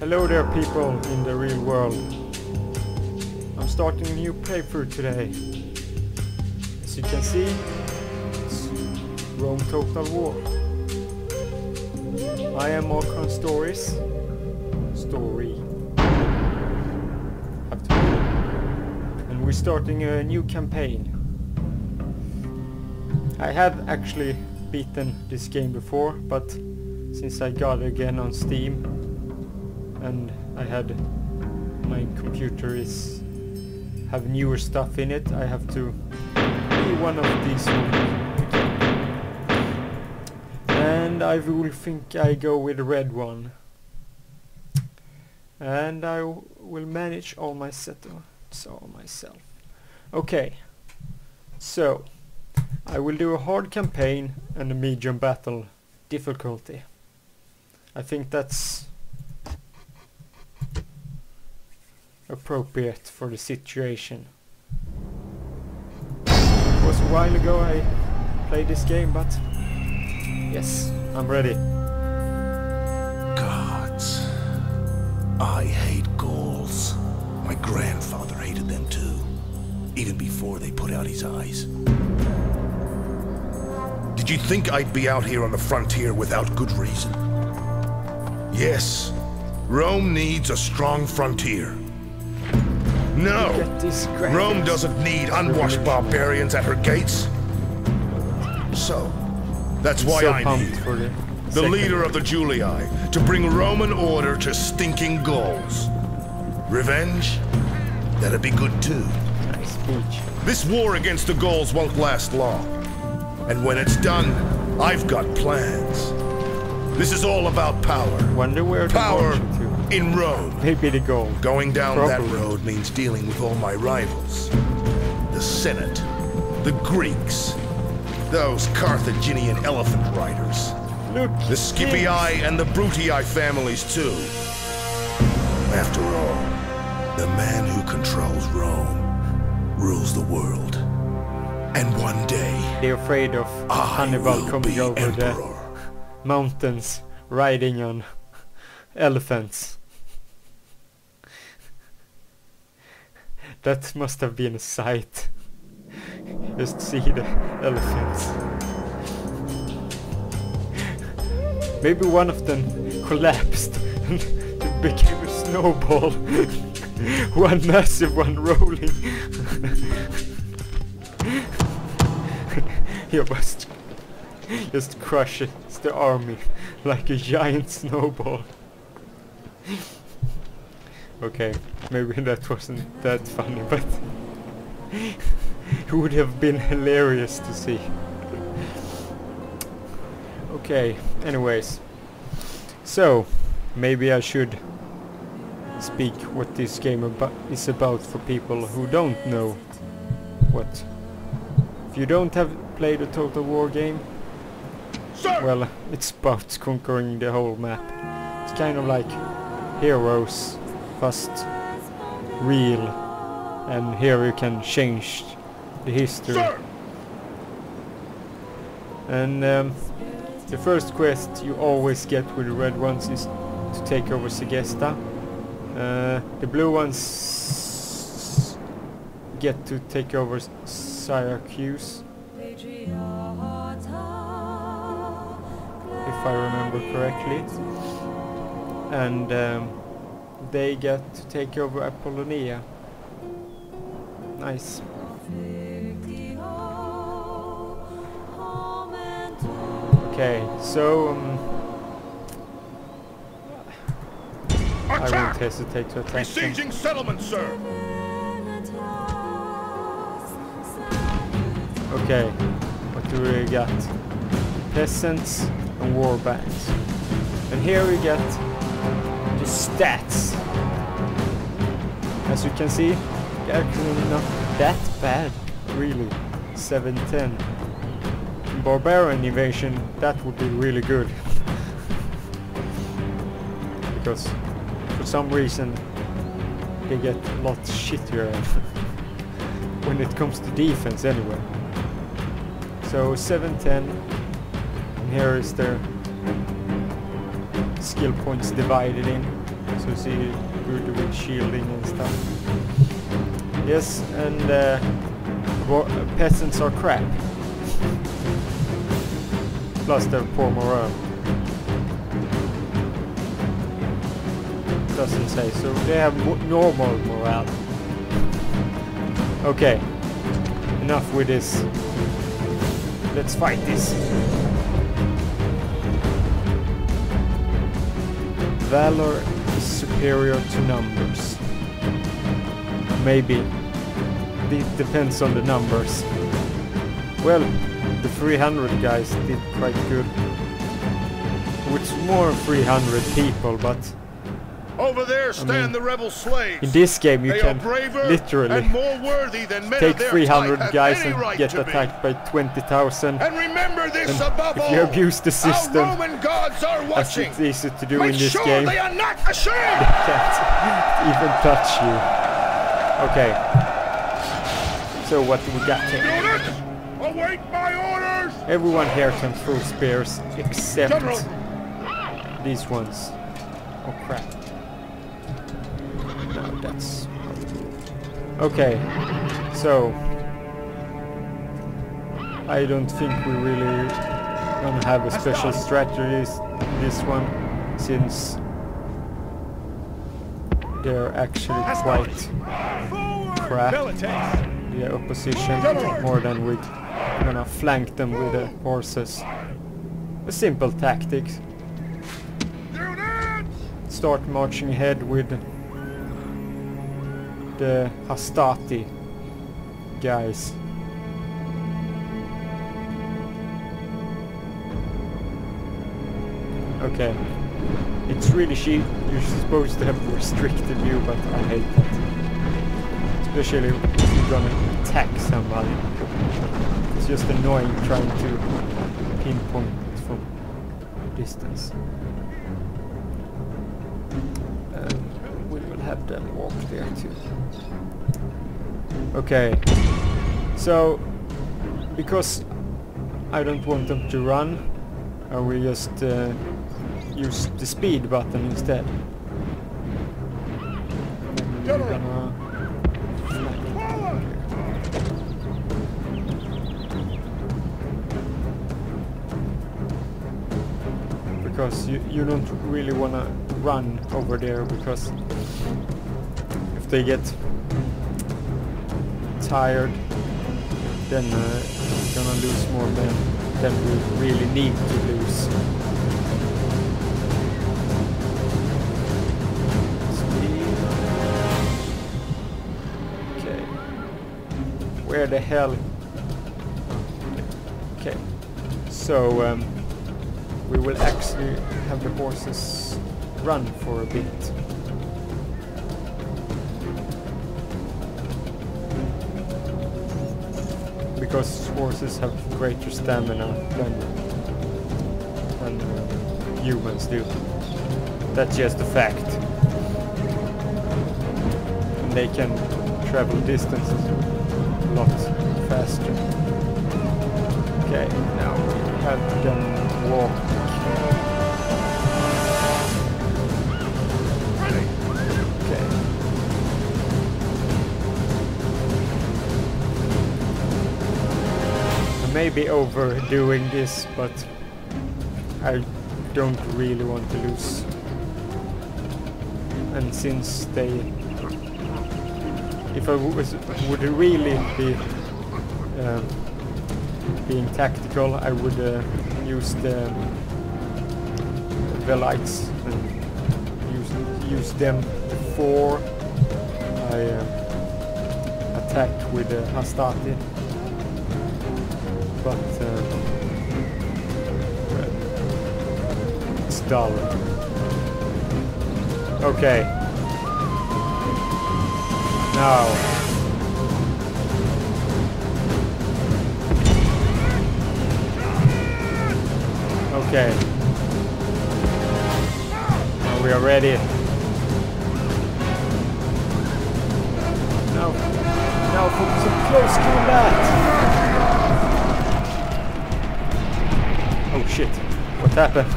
Hello there, people in the real world. I'm starting a new playthrough today. As you can see, it's Rome Total War. I am MarkCrownStory's story. And we're starting a new campaign. I have actually beaten this game before, but since I got it again on Steam and I had my computer have newer stuff in it, I have to be one of these ones. And I will think I go with the red one. And I will manage all my setups all myself. Okay, so I will do a hard campaign and a medium battle difficulty. I think that's appropriate for the situation. It was a while ago I played this game, but yes, I'm ready. Gods. I hate Gauls. My grandfather hated them too, even before they put out his eyes. Did you think I'd be out here on the frontier without good reason? Yes, Rome needs a strong frontier. No, Rome doesn't need unwashed barbarians at her gates. So, that's why I'm here, the leader of the Julii, to bring Roman order to stinking Gauls. Revenge? That'd be good too. Nice speech. This war against the Gauls won't last long. And when it's done, I've got plans. This is all about power. Wonder where power in Rome. Maybe the goal. Going down that road means dealing with all my rivals. The Senate, the Greeks, those Carthaginian elephant riders. Look, the Scipii and the Brutii families too. After all, the man who controls Rome rules the world. And one day, they're afraid of Hannibal coming over the mountains, riding on elephants. That must have been a sight. Just see the elephants. Maybe one of them collapsed and it became a snowball. One massive one rolling. He must just crushes the army like a giant snowball. Okay, maybe that wasn't that funny, but it would have been hilarious to see. Okay, anyways, so maybe I should speak what this game is about for people who don't know what. If you don't have played a Total War game, well, it's about conquering the whole map. It's kind of like Heroes, first real, and here you can change the history. And the first quest you always get with the red ones is to take over Segesta. The blue ones get to take over Syracuse, if I remember correctly, and they get to take over Apollonia. Nice. Okay, so I won't hesitate to attack them. Besieging settlement, sir. Okay, what do we got? Peasants and war bands. And here we get the stats. As you can see, they're actually not that bad, really. 710. Barbarian invasion, that would be really good. Because for some reason they get a lot shittier when it comes to defense anyway. So 710, and here is their skill points divided in. So is he good with shielding and stuff? Yes, and peasants are crap. Plus they're poor morale. Doesn't say, so they have normal morale. Okay, enough with this. Let's fight this. Valor is superior to numbers. Maybe. It depends on the numbers. Well, the 300 guys did quite good. With more 300 people, but over there stand the rebel slaves. In this game you can literally and more worthy than men take of their 300 type guys have any and right get to attacked by 20,000. And remember this And above if all. you abuse the system, our Roman gods are as watching. it's easy to do Make in this sure game, they are not ashamed. they can't even touch you. Okay. So what do we got here? Units, await my orders. Everyone here can throw spears except General. these ones. Oh crap. No, that's... Okay. So... I don't think we really gonna have a special strategy this one, since they're actually quite crap, the opposition, more than we're gonna flank them with the horses. A simple tactic. Start marching ahead with the Hastati guys. Okay. It's really cheap. You're supposed to have restricted view, but I hate that. Especially if you're gonna attack somebody. It's just annoying trying to pinpoint it from distance. We will have them walk there too. Okay. So, because I don't want them to run, I will just use the speed button instead. Because you don't really want to run over there, because if they get tired, then you're gonna lose more men than we really need to lose. Okay. Where the hell? Okay. So we will actually have the horses run for a bit. Because horses have greater stamina than humans do. That's just a fact. And they can travel distances a lot faster. Okay, now we have them walk. Okay. I may be overdoing this, but I don't really want to lose. And since they... If I would really be being tactical, I would use the Velites and use them before I attack with the Hastati. But well, it's dull. Okay. Now. Okay. Now we are ready. Now for some close combat. Oh shit! What happened?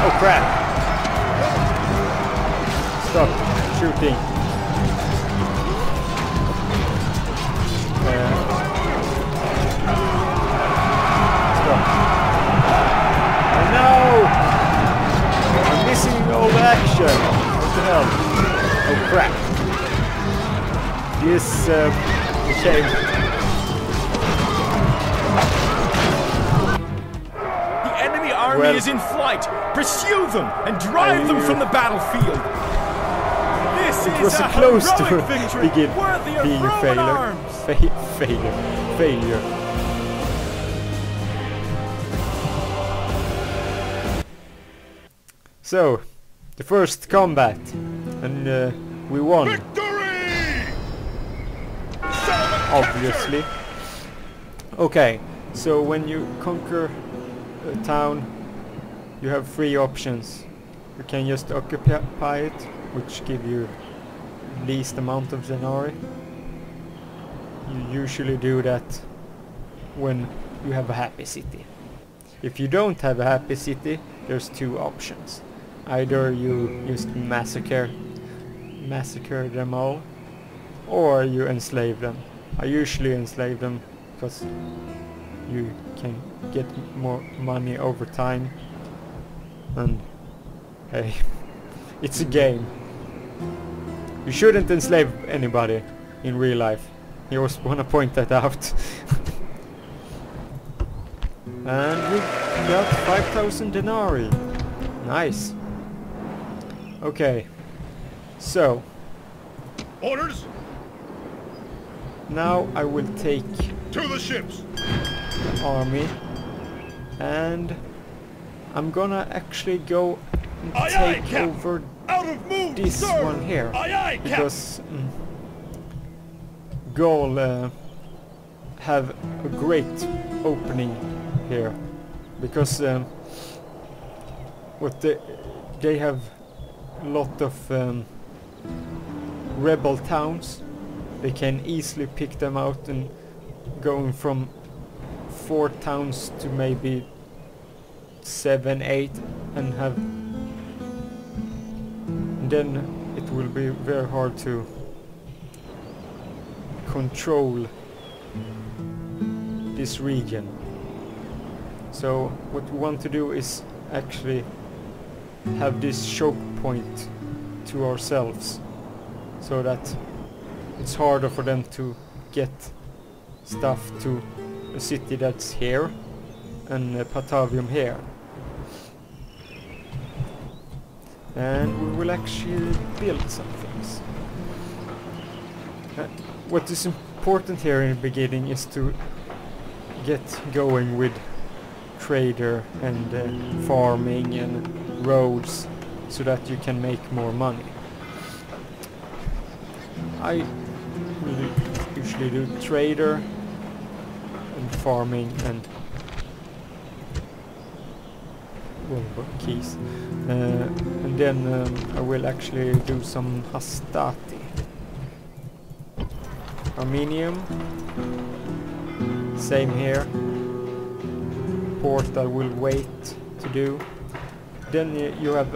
Oh crap! Stop shooting. Stop. Oh no! I'm missing all the action. What the hell? Oh crap. This became... The enemy army is in flight. Pursue them and drive them from the battlefield. This is a close to victory begin worthy of being Roman failure. arms. Failure. So, the first combat, and we won. Victory! Obviously. Okay, so when you conquer a town, you have 3 options. You can just occupy it, which give you least amount of denarii. You usually do that when you have a happy city. If you don't have a happy city, there's 2 options. Either you just massacre them all, or you enslave them. I usually enslave them because you can get more money over time, and hey, it's a game. You shouldn't enslave anybody in real life. You always want to point that out. And we got 5,000 denarii. Nice. Okay, so Orders now I will take to the ships. the army, and I'm gonna actually go and take over Out of move, this sir. one here, Aye, aye, because Gaul have a great opening here, because what they have a lot of rebel towns. They can easily pick them out, and going from 4 towns to maybe 7, 8, and then it will be very hard to control this region. So what we want to do is actually have this choke point to ourselves, so that it's harder for them to get stuff to a city that's here and Patavium here. And we will actually build some things. What is important here in the beginning is to get going with trader and farming and roads, so that you can make more money. I will usually do trader and farming and keys, and then I will actually do some hastati. Armenium, same here. Port I will wait to do. Then you have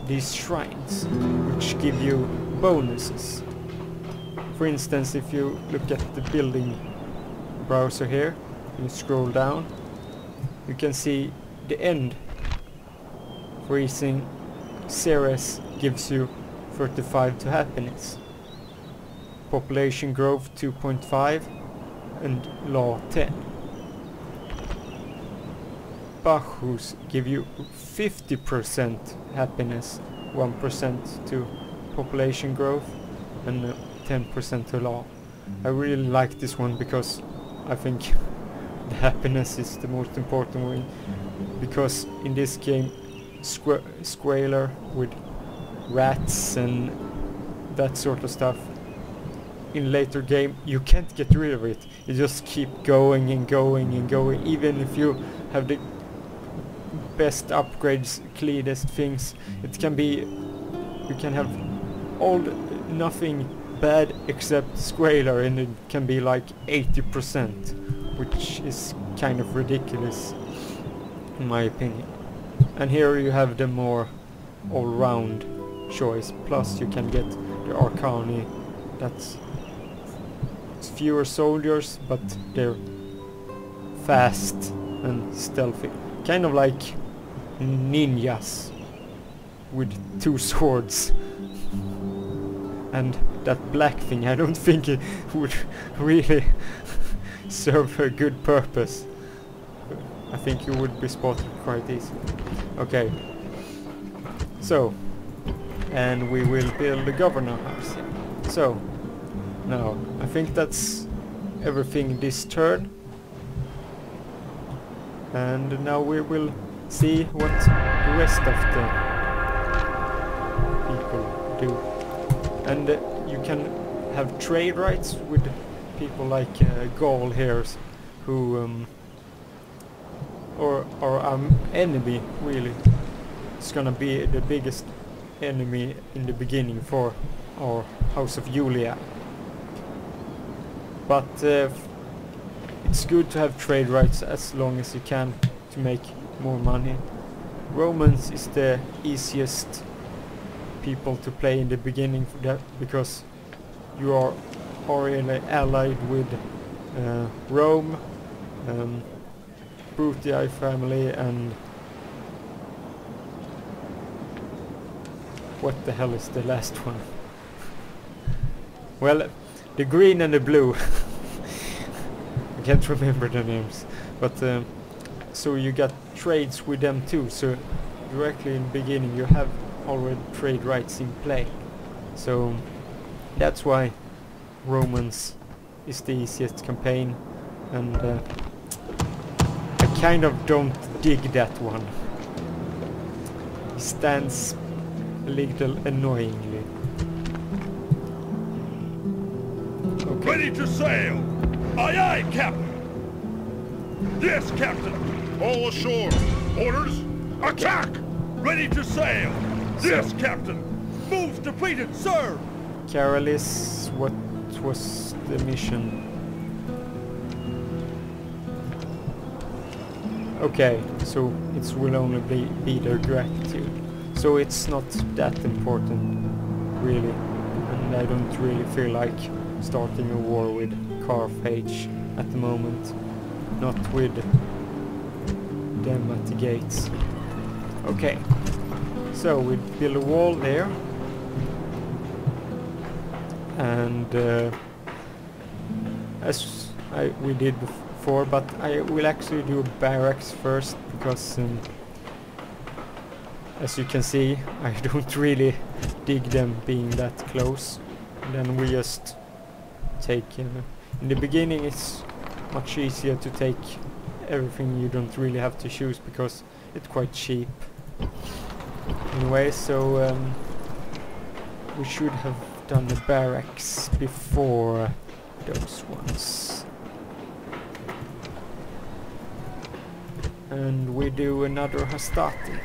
these shrines, which give you bonuses. For instance, if you look at the building browser here, you scroll down, you can see the end. Freezing Ceres gives you 35 to happiness. Population growth 2.5 and law 10. Bacchus give you 50% happiness, 1% to population growth and 10% to law. I really like this one because I think the happiness is the most important one, because in this game squalor with rats and that sort of stuff, in later game you can't get rid of it. You just keep going and going and going, even if you have the best upgrades, cleanest things. It can be, you can have nothing bad except squalor, and it can be like 80%, which is kind of ridiculous in my opinion. And here you have the more all-round choice. Plus you can get the Arcani. That's fewer soldiers, but they're fast and stealthy. Kind of like ninjas with 2 swords. And that black thing, I don't think it would really serve a good purpose. I think you would be spotted quite easily. Okay. So, and we will build the governor house here. So, now, I think that's everything this turn. And now we will see what the rest of the people do. And you can have trade rights with people like Gaul here, who or our enemy really is gonna be the biggest enemy in the beginning for our House of Julia. But it's good to have trade rights as long as you can to make more money. Romans is the easiest people to play in the beginning for that, because you are already allied with Rome, Brutii family, and what the hell is the last one? Well, the green and the blue. I can't remember the names, but so you got trades with them too. So directly in the beginning you have already trade rights in play. So that's why Romans is the easiest campaign, and I kind of don't dig that one. He stands a little annoyingly. Okay. Ready to sail! Aye aye, Captain! Yes, Captain! All ashore! Orders! Attack! Ready to sail! Yes, Captain! Moves depleted, sir! Caralis, what was the mission? Okay, so it will only be their gratitude. So it's not that important, really. And I don't really feel like starting a war with Carthage at the moment. Not with them at the gates. Okay, so we build a wall there. And as we did before, but I will actually do barracks first, because as you can see, I don't really dig them being that close. And then we just take in the beginning it's much easier to take everything. You don't really have to choose because it's quite cheap anyway. So we should have done the barracks before those ones. And we do another Hastati.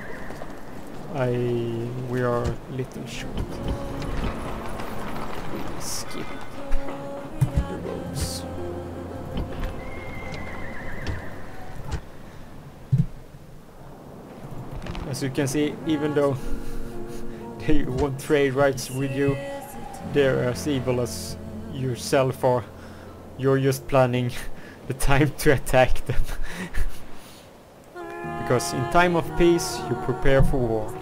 We are a little short. We skip the roads. As you can see, even though they want trade rights with you, they're as evil as yourself are. You're just planning the time to attack them. Because in time of peace, you prepare for war.